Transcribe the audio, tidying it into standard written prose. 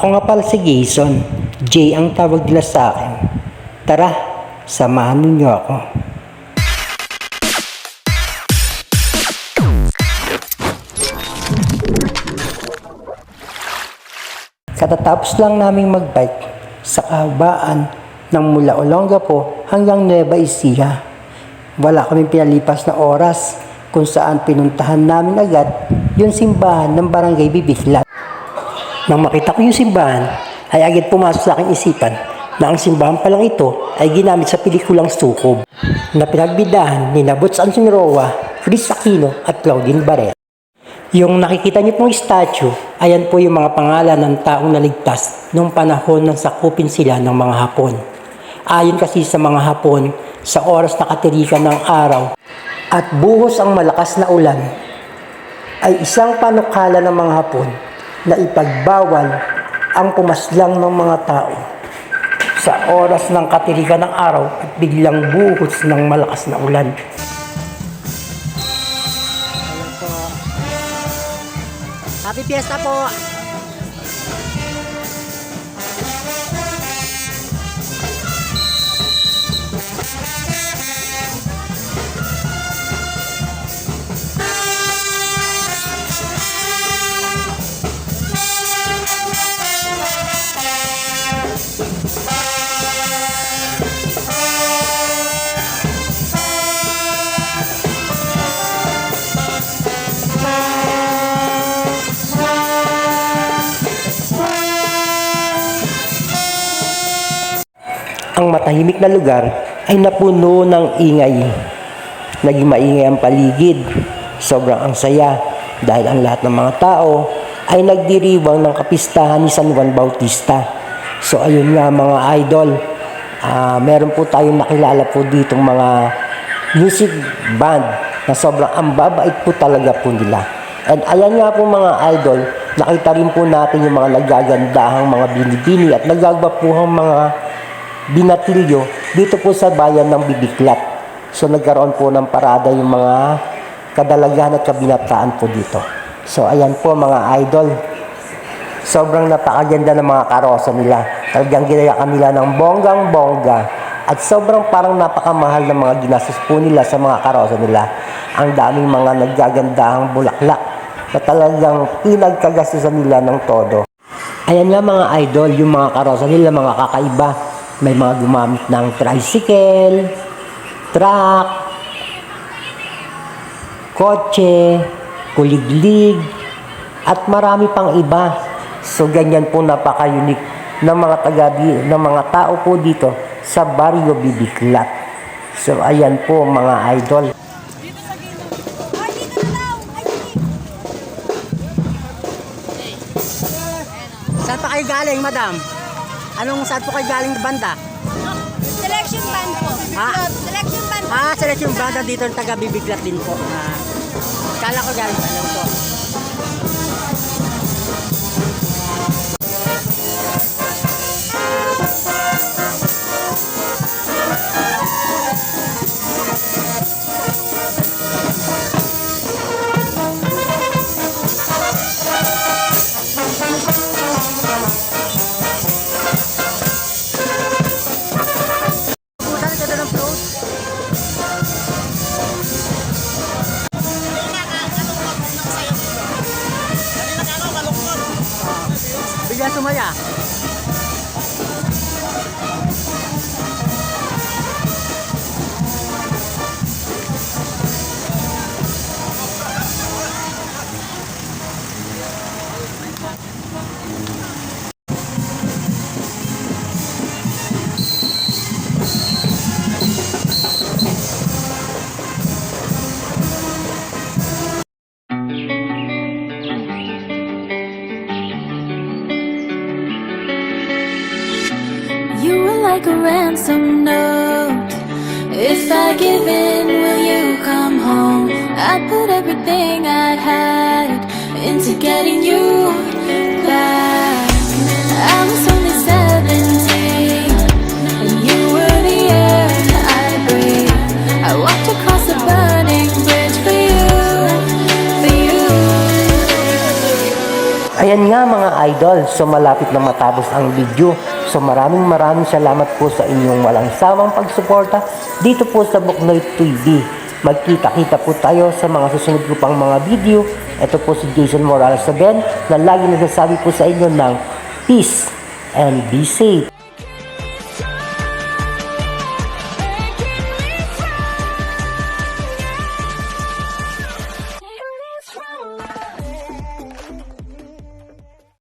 Ako nga pala si Jason. Jay ang tawag nila sa akin. Tara, samahan ninyo ako. Katatapos lang naming magbike sa kahabaan ng mula Olongapo hanggang Nueva Ecija. Wala kaming pinalipas na oras kung saan pinuntahan namin agad yung simbahan ng Barangay Bibiklat. Nang makita ko yung simbahan, ay agad pumasok sa aking isipan na ang simbahan palang ito ay ginamit sa pelikulang Sukob na pinagbidahan ni Butch Ansinroa, Chris Aquino at Claudine Barrera. Yung nakikita niyo pong statue, ayan po yung mga pangalan ng taong naligtas noong panahon ng sakupin sila ng mga Hapon. Ayon kasi sa mga Hapon, sa oras na katirikan ng araw at buhos ang malakas na ulan, ay isang panukala ng mga Hapon na ipagbawal ang pumaslang ng mga tao sa oras ng katirikan ng araw at biglang buhos ng malakas na ulan. Happy Fiesta po! Ang matahimik na lugar ay napuno ng ingay. Naging maingay ang paligid. Sobrang ang saya dahil ang lahat ng mga tao ay nagdiriwang ng kapistahan ni San Juan Bautista. So ayun nga mga idol, meron po tayong nakilala po ditong mga music band na sobrang ang babait po talaga po nila. And ayan nga po mga idol, nakita rin po natin yung mga nagagandahang mga binibini at nagagwapuhang mga binatilyo dito po sa bayan ng Bibiklat. So nagkaroon po ng parada yung mga kadalagan at kabinataan po dito. So ayan po mga idol, sobrang napakaganda ng mga karosa nila. Talagang ginayakan nila ng bonggang-bongga at sobrang parang napakamahal ng mga ginastos po nila sa mga karosa nila. Ang daming mga naggagandahang bulaklak na talagang pinagkagastusan nila ng todo. Ayan nga mga idol, yung mga karosa nila mga kakaiba. May mga gumamit ng tricycle, truck, kotse, kuliglig, at marami pang iba. So ganyan po napaka-unique ng mga tao po dito sa Barrio Bibiklat. So ayan po mga idol. Saan pa kayo galing, madam? Saan po kayo galing banda? Selection band po. Selection band. Selection band. Dito ng taga Bibiklat din po. Kala ko galing sa alam po. Bigla sumaya. Like a ransom note. If I give in, will you come home? I put everything I had into getting you back. I was only 17, and you were the air I breathed. I walked across a burning bridge for you, for you. Ayan nga mga idol. So malapit na matapos ang video. So maraming salamat po sa inyong walang sawang pagsuporta dito po sa Buknoy TV. Magkita-kita po tayo sa mga susunod ko pang mga video. Ito po si Jason Morales again na lagi nagsasabi po sa inyo ng peace and be safe.